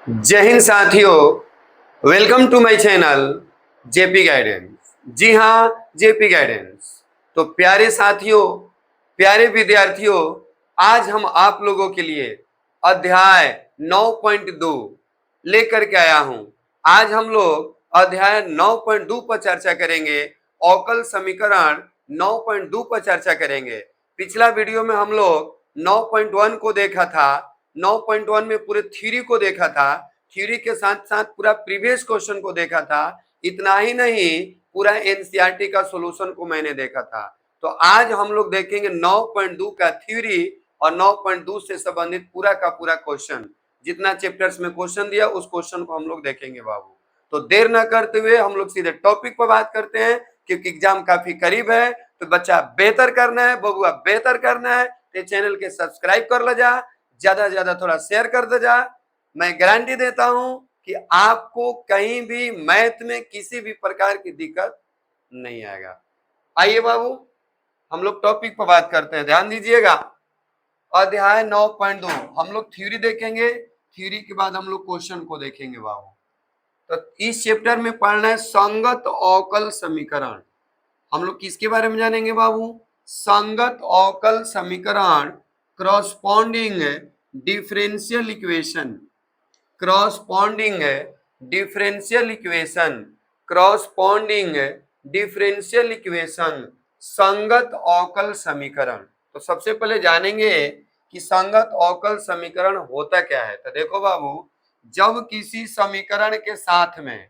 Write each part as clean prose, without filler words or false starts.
जय हिंद साथियों, welcome to my channel JP guidance. जी हाँ, जेपी गाइडेंस। तो प्यारे साथियों, प्यारे विद्यार्थियों, आज हम आप लोगों के लिए अध्याय 9.2 लेकर के आया हूं। आज हम लोग अध्याय 9.2 पर चर्चा करेंगे। अवकल समीकरण 9.2 पर चर्चा करेंगे। पिछला वीडियो में हम लोग 9.1 को देखा था। 9.1 में पूरे थ्योरी को देखा था। थ्योरी के साथ साथ पूरा प्रीवियस क्वेश्चन को देखा था। इतना ही नहीं, पूरा एनसीईआरटी का सॉल्यूशन को मैंने देखा था। तो आज हम लोग देखेंगे 9.2 का थ्योरी और 9.2 से संबंधित पूरा का पूरा क्वेश्चन। जितना चैप्टर्स में क्वेश्चन दिया उस क्वेश्चन को हम लोग देखेंगे बाबू। तो देर ना करते हुए हम लोग सीधे टॉपिक पर बात करते हैं, क्योंकि एग्जाम काफी करीब है। तो बच्चा बेहतर करना है, बबुआ बेहतर करना है, तो चैनल के सब्सक्राइब कर ले जा, ज्यादा से ज्यादा थोड़ा शेयर कर दे जा। मैं गारंटी देता हूं कि आपको कहीं भी मैथ में किसी भी प्रकार की दिक्कत नहीं आएगा। आइए बाबू, हम लोग टॉपिक पर बात करते हैं, ध्यान दीजिएगा। अध्याय 9.2 हम लोग थ्योरी देखेंगे। थ्योरी के बाद हम लोग क्वेश्चन को देखेंगे बाबू। तो इस चैप्टर में पढ़ना है संगत अवकल समीकरण। हम लोग किसके बारे में जानेंगे बाबू? संगत अवकल समीकरण, corresponding differential equation. Corresponding differential equation, corresponding differential equation, संगत अवकल समीकरण। तो सबसे पहले जानेंगे कि संगत अवकल समीकरण होता क्या है। तो देखो बाबू, जब किसी समीकरण के साथ में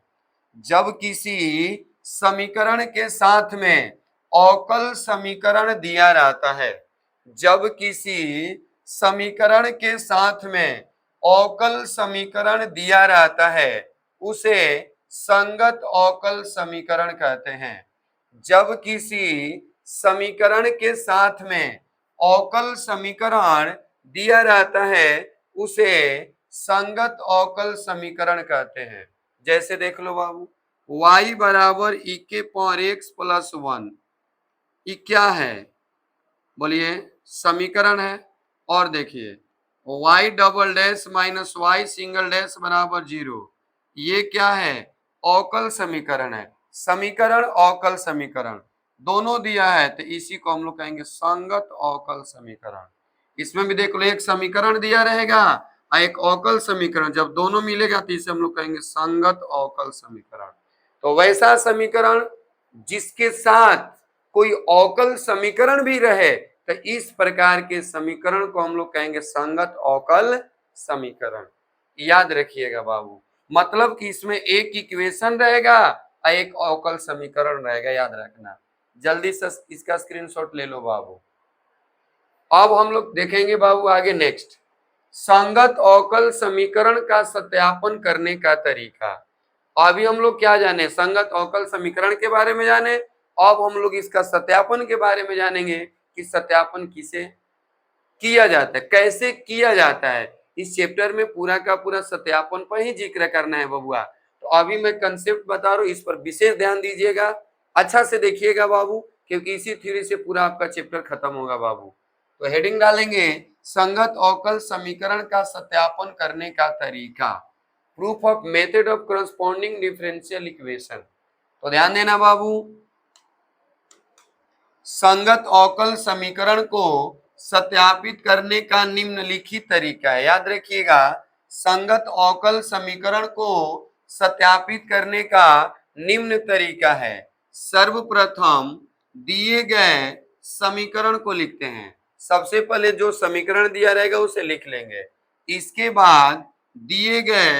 अवकल समीकरण दिया रहता है, जब किसी समीकरण के साथ में अवकल समीकरण दिया रहता है, उसे संगत अवकल समीकरण कहते हैं। जब किसी समीकरण के साथ में अवकल समीकरण दिया रहता है, उसे संगत अवकल समीकरण कहते हैं। जैसे देख लो बाबू, y बराबर e के पावर x प्लस 1, ये क्या है? बोलिए, समीकरण है। और देखिए, y double dash minus y single dash बराबर 0, ये क्या है? अवकल समीकरण है। समीकरण अवकल समीकरण दोनों दिया है, तो इसी को हम लोग कहेंगे संगत अवकल समीकरण। इसमें भी देख लो, एक समीकरण दिया रहेगा और एक अवकल समीकरण, जब दोनों मिलेगा तो इसे हम लोग कहेंगे संगत अवकल समीकरण। तो वैसा समीकरण जिसके साथ कोई अवकल समीकरण भी रहे, तो इस प्रकार के समीकरण को हम लोग कहेंगे संगत अवकल समीकरण। याद रखिएगा बाबू, मतलब कि इसमें एक इक्वेशन रहेगा और एक अवकल समीकरण रहेगा, याद रखना। जल्दी से इसका स्क्रीनशॉट ले लो बाबू। अब हम लोग देखेंगे बाबू आगे नेक्स्ट, संगत अवकल समीकरण का सत्यापन करने का तरीका। अभी हम लोग क्या जाने? संगत अवकल समीकरण के बारे में जाने। अब हम लोग इसका सत्यापन के बारे में जानेंगे कि सत्यापन किसे किया जाता है, कैसे किया जाता है। इस चैप्टर में पूरा का पूरा सत्यापन पर ही जिक्र करना है बबुआ। तो अभी मैं कंसेप्ट बता रहा हूँ, इस पर विशेष ध्यान दीजिएगा, अच्छा से देखिएगा बाबू, क्योंकि इसी थ्योरी से पूरा आपका चैप्टर खत्म होगा बाबू। तो हेडिंग डालेंगे, संगत अवकल समीकरण का सत्यापन करने का तरीका, proof of method of corresponding differential equation. तो ध्यान देना बाबू, संगत अवकल समीकरण को सत्यापित करने का निम्नलिखित तरीका है। याद रखिएगा, संगत अवकल समीकरण को सत्यापित करने का निम्न तरीका है। सर्वप्रथम दिए गए समीकरण को लिखते हैं। सबसे पहले जो समीकरण दिया रहेगा उसे लिख लेंगे। इसके बाद दिए गए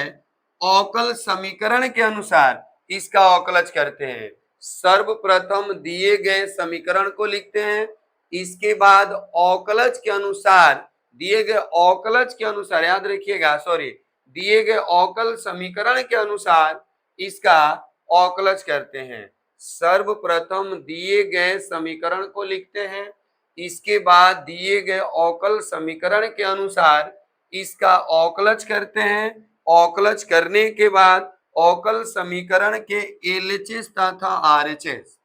अवकल समीकरण के अनुसार इसका अवकलज करते हैं। सर्वप्रथम दिए गए समीकरण को लिखते हैं, इसके बाद अवकलज के अनुसार, दिए गए अवकलज के अनुसार, याद रखिएगा, सॉरी, दिए गए अवकल समीकरण के अनुसार इसका अवकलज करते हैं। सर्वप्रथम दिए गए समीकरण को लिखते हैं, इसके बाद दिए गए अवकल समीकरण के अनुसार इसका अवकलज करते हैं। अवकलज करने के बाद अवकल समीकरण के एलएचएस तथा आरएचएस,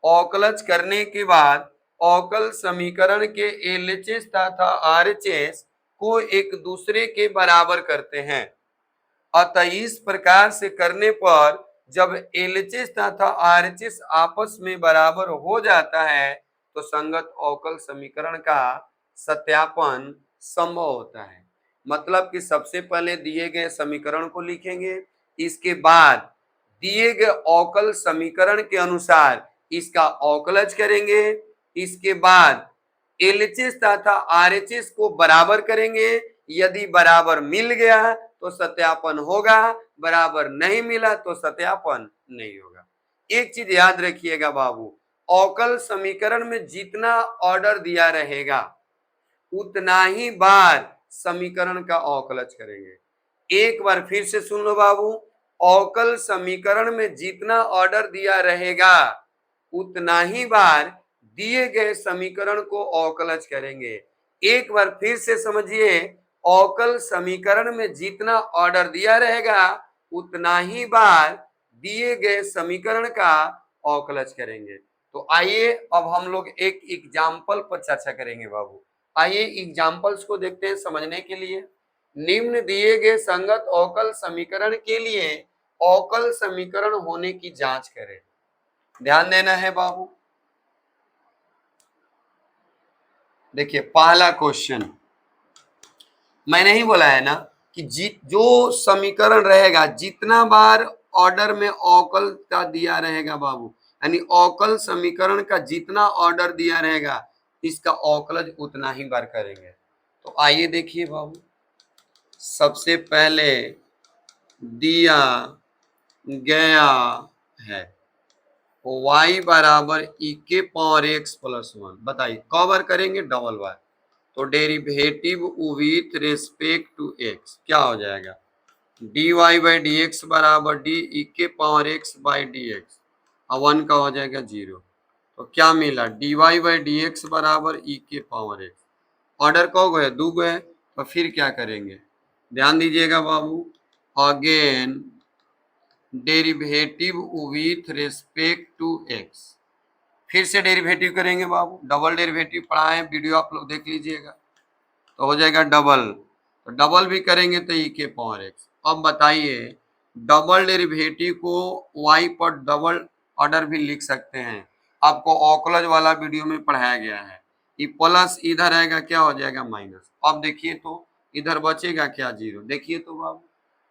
अवकलज करने के बाद अवकल समीकरण के एलएचएस तथा आरएचएस को एक दूसरे के बराबर करते हैं। अतः इस प्रकार से करने पर जब एलएचएस तथा आरएचएस आपस में बराबर हो जाता है तो संगत अवकल समीकरण का सत्यापन संभव होता है। मतलब कि सबसे पहले दिए गए समीकरण को लिखेंगे, इसके बाद दिए गए अवकल समीकरण के अनुसार इसका अवकलज करेंगे, इसके बाद एलएचएस तथा आरएचएस को बराबर करेंगे। यदि बराबर मिल गया तो सत्यापन होगा, बराबर नहीं मिला तो सत्यापन नहीं होगा। एक चीज याद रखिएगा बाबू, अवकल समीकरण में जितना ऑर्डर दिया रहेगा उतना ही बार समीकरण का अवकलज करेंगे। एक बार फिर से सुन लो बाबू, अवकल समीकरण में जितना ऑर्डर दिया रहेगा उतना ही बार दिए गए समीकरण को अवकलज करेंगे। एक बार फिर से समझिए, अवकल समीकरण में जितना ऑर्डर दिया रहेगा उतना ही बार दिए गए समीकरण का अवकलज करेंगे। तो आइए अब हम लोग एक एग्जाम्पल पर चर्चा करेंगे बाबू। आइए एग्जाम्पल्स को देखते हैं समझने के लिए। निम्न दिए गए संगत अवकल समीकरण के लिए अवकल समीकरण होने की जांच करें। ध्यान देना है बाबू। देखिए पहला क्वेश्चन, मैंने ही बोला है ना कि जो समीकरण रहेगा जितना बार ऑर्डर में अवकल का दिया रहेगा बाबू, यानी अवकल समीकरण का जितना ऑर्डर दिया रहेगा इसका अवकलज उतना ही बार करेंगे। तो आइए देखिए बाबू, सबसे पहले दिया गया है y बराबर e के पावर x प्लस 1। बताइए कब बार करेंगे? डबल बार। तो derivative with respect to x क्या हो जाएगा? dy बाई डी एक्स बराबर डी ई के power x by d x, और 1 का हो जाएगा 0। तो क्या मिला? dy बाई डी एक्स बराबर e के पावर x। ऑर्डर कब है? दो है। तो फिर क्या करेंगे? ध्यान दीजिएगा बाबू, again derivative with respect to x। फिर से डेरिवेटिव करेंगे बाबू, डबल डेरिवेटिव पढ़ाए वीडियो आप लोग देख लीजिएगा। तो हो जाएगा डबल, तो डबल भी करेंगे तो e के पावर x। अब बताइए डबल डेरिवेटिव को y पर डबल ऑर्डर भी लिख सकते हैं, आपको अवकलज वाला वीडियो में पढ़ाया गया है। ये प्लस इधर आएगा क्या हो जाएगा? माइनस। अब देखिए तो इधर बचेगा क्या? 0। देखिए तो बाबू,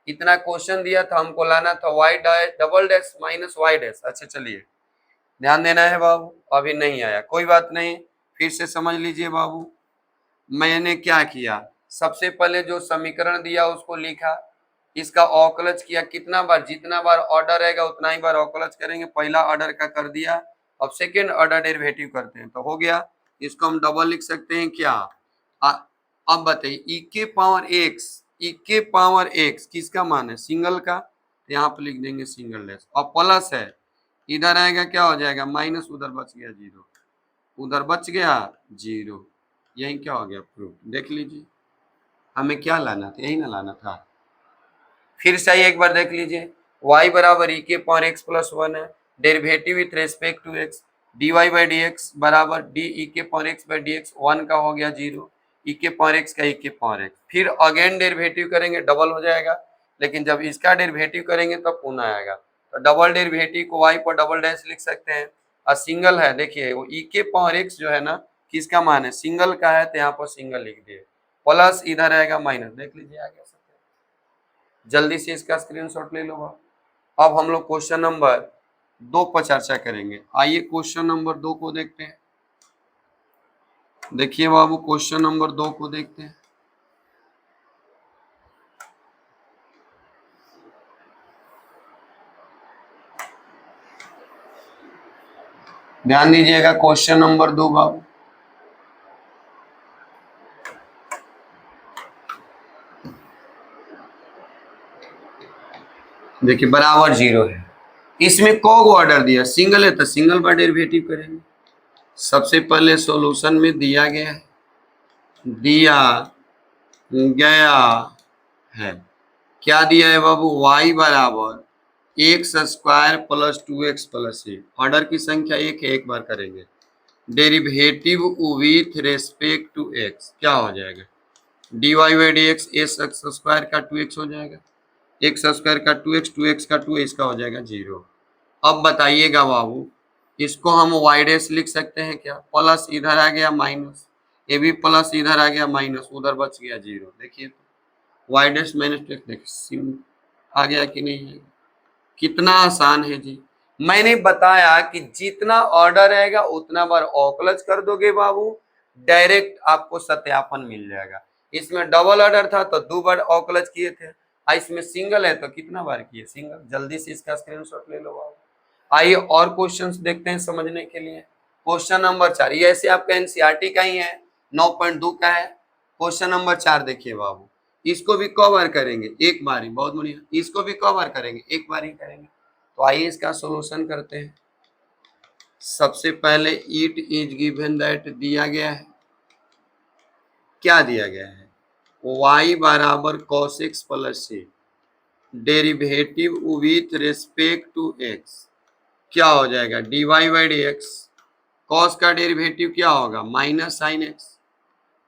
इतना क्वेश्चन दिया था, हमको लाना था y dash double dash minus y dash. अच्छा चलिए ध्यान देना है बाबू, अभी नहीं आया कोई बात नहीं, फिर से समझ लीजिए बाबू। मैंने क्या किया? सबसे पहले जो समीकरण दिया उसको लिखा, इसका अवकलज किया। कितना बार? जितना बार ऑर्डर रहेगा उतना ही बार अवकलज करेंगे। पहला ऑर्डर का कर दिया, अब सेकेंड ऑर्डर डेरिवेटिव करते हैं तो हो गया। इसको हम डबल लिख सकते हैं क्या? अब बताइए e के पावर x, e के पावर x किसका मान है? सिंगल का, यहाँ पे लिख देंगे सिंगल डैश, और प्लस है इधर आएगा क्या हो जाएगा? माइनस, उधर बच गया 0, उधर बच गया 0। यही क्या हो गया? प्रूफ। देख लीजिए हमें क्या लाना था, यही ना लाना था। फिर से एक बार देख लीजिए, y बराबर e के पावर x प्लस 1 है, derivative with respect to x, dy by d x बराबर डी ई के power x by d x, 1 का हो गया 0, e के पावर x का e के पावर x। फिर अगेन डेरिवेटिव करेंगे, डबल हो जाएगा, लेकिन जब इसका डेरिवेटिव करेंगे तब पुनः आएगा। तो डबल डेरिवेटिव को y पर डबल डैश लिख सकते हैं, और सिंगल है देखिए वो e के पावर x जो है ना किसका मान है? सिंगल का है, तो यहाँ पर सिंगल लिख दिए, प्लस इधर आएगा माइनस। देख लीजिए आ गया। जल्दी से इसका स्क्रीनशॉट ले लो। अब हम लोग क्वेश्चन नंबर 2 पर चर्चा करेंगे। आइए क्वेश्चन नंबर 2 को देखते हैं। देखिए बाबू क्वेश्चन नंबर 2 को देखते हैं। ध्यान दीजिएगा क्वेश्चन नंबर 2 बाबू। देखिए बराबर 0 है, इसमें को ऑर्डर दिया? सिंगल है तो सिंगल बार डेरिवेटिव करेंगे। सबसे पहले सॉल्यूशन में दिया गया है, क्या दिया है बाबू? y बराबर x square plus 2x plus 1। Order की संख्या 1 है, एक बार करेंगे। Derivative with respect to x क्या हो जाएगा? dy by d x, x square का 2x हो जाएगा, एक्स स्क्वायर का 2x का 2 इसका हो जाएगा 0। अब बताइएगा बाबू, इसको हम वाई डैश लिख सकते हैं क्या? प्लस इधर आ गया माइनस, ये भी प्लस इधर आ गया माइनस, उधर बच गया 0। देखिए y dash minus two x, देखिए सिम आ गया कि नहीं है? कितना आसान है जी। मैंने बताया कि जितना ऑर्डर रहेगा उतना बार अवकलज कर दोगे बाबू, डायरेक्ट आपको सत्यापन मिल जाएगा। इसमें डबल ऑर्डर था तो 2 बार अवकलज किए थे, इसमें सिंगल है तो कितना बार किए? सिंगल। जल्दी से इसका स्क्रीनशॉट ले लो बाबू। आइए और क्वेश्चंस देखते हैं समझने के लिए। क्वेश्चन नंबर 4, ये ऐसे आपका एनसीईआरटी का ही है, 9.2 का है। क्वेश्चन नंबर 4 देखिए बाबू, इसको भी कवर करेंगे एक बार ही, बहुत बढ़िया। इसको भी कवर करेंगे एक बार ही करेंगे। तो आइए इसका सॉल्यूशन करते हैं। सबसे पहले इट इज गिवन दैट दिया गया है, क्या दिया गया है? y बराबर cos x plus c, derivative with respect to x क्या हो जाएगा? dy by d x. Cos का डेरिवेटिव क्या होगा? माइनस साइन एक्स,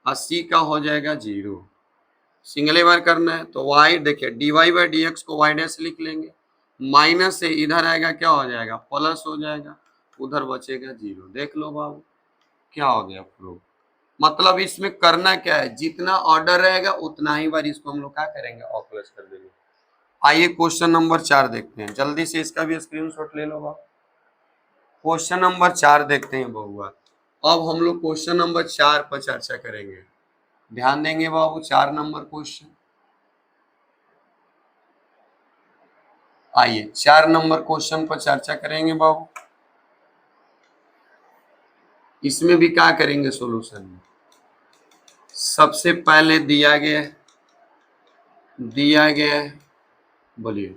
और c का हो जाएगा 0। सिंगल बार करना है तो y देखिए dy बाई डी एक्स को y डैश लिख लेंगे, माइनस से इधर आएगा क्या हो जाएगा? प्लस हो जाएगा, उधर बचेगा 0। देख लो बाबू क्या हो गया प्रूफ। मतलब इसमें करना क्या है, जितना ऑर्डर रहेगा उतना ही बार इसको हम लोग क्या करेंगे? अवकलज कर देंगे। आइए क्वेश्चन नंबर 4 देखते हैं, जल्दी से इसका भी स्क्रीनशॉट ले लो बाबू। क्वेश्चन नंबर 4 देखते हैं बहुआ। अब हम लोग क्वेश्चन नंबर 4 पर चर्चा करेंगे, ध्यान देंगे बाबू। 4 नंबर क्वेश्चन, आइए 4 नंबर क्वेश्चन पर चर्चा करेंगे बाबू। इसमें भी क्या करेंगे सॉल्यूशन में? सबसे पहले दिया गया है बोलिए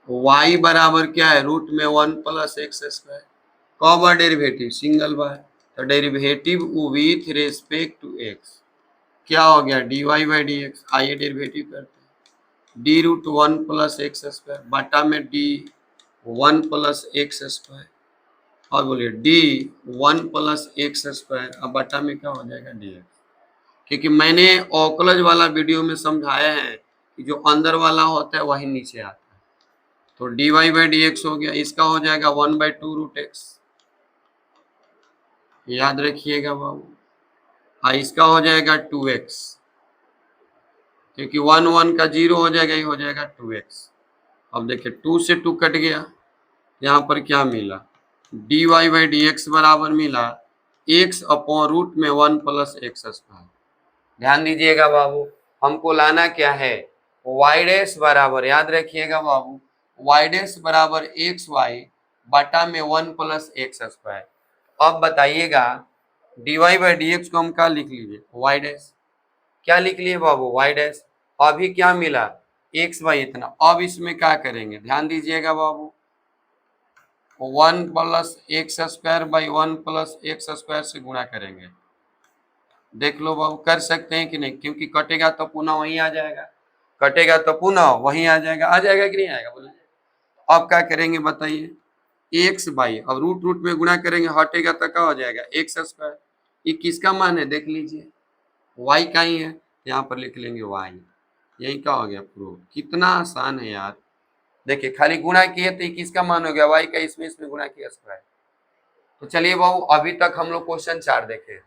y बराबर क्या है? रूट में 1 प्लस एक्स स्क्वायर। कौ बार डेरिवेटिव? सिंगल बार। तो derivative with respect to x क्या हो गया? dy by d x. आइए डेरिवेटिव करते हैं, d root 1 plus x square बटा में डी 1 प्लस एक्स स्क्वायर, और बोलिए डी 1 प्लस एक्स स्क्वायर, अब बटा में क्या हो जाएगा? D x. क्योंकि मैंने अवकलज वाला वीडियो में समझाया है कि जो अंदर वाला होता है वही नीचे आता है। तो d y by d x हो गया, इसका हो जाएगा 1 बाई 2 रूट एक्स, याद रखिएगा बाबू। इसका हो जाएगा 2x, क्योंकि 1 1 का 0 हो जाएगा, ये हो जाएगा 2x। अब देखिए 2 से 2 कट गया, यहाँ पर क्या मिला? D y by d x बराबर मिला x अपॉन रूट में 1 प्लस एक्स स्क्वायर। ध्यान दीजिएगा बाबू, हमको लाना क्या है? y डैश बराबर, याद रखिएगा बाबू, y डैश बराबर एक्स वाई बटा में 1 प्लस एक्स स्क्वायर। अब बताइएगा dy बाई डी एक्स को हम क्या लिख लीजिए? y dash. क्या लिख लिए बाबू? y dash. अभी क्या मिला? एक्स वाई इतना। अब इसमें क्या करेंगे? ध्यान दीजिएगा बाबू, 1 plus x square by 1 plus x square से गुणा करेंगे। देख लो बाबू कर सकते हैं कि नहीं, क्योंकि कटेगा तो पुनः वहीं आ जाएगा, कटेगा तो पुनः वहीं आ जाएगा कि नहीं आएगा? बोलिए। अब क्या करेंगे बताइए? एक्स बाई, अब रूट रूट में गुणा करेंगे, हटेगा तो क्या हो जाएगा? X square. ये किसका मान है देख लीजिए, वाई का ही है, यहाँ पर लिख लेंगे वाई। यही क्या हो गया प्रूफ। कितना आसान है यार। देखिए खाली गुणा किए तो किसका मान हो गया? वाई का, इसमें गुणा किया स्क्वायर। तो चलिए बाबू अभी तक हम लोग क्वेश्चन 4 देखे,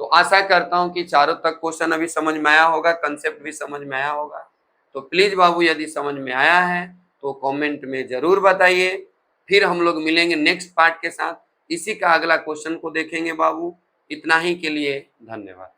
तो आशा करता हूं कि चारों तक क्वेश्चन अभी समझ में आया होगा, कंसेप्ट भी समझ में आया होगा। तो प्लीज बाबू यदि समझ में आया है तो कमेंट में जरूर बताइए। फिर हम लोग मिलेंगे नेक्स्ट पार्ट के साथ, इसी का अगला क्वेश्चन को देखेंगे बाबू। इतना ही के लिए धन्यवाद।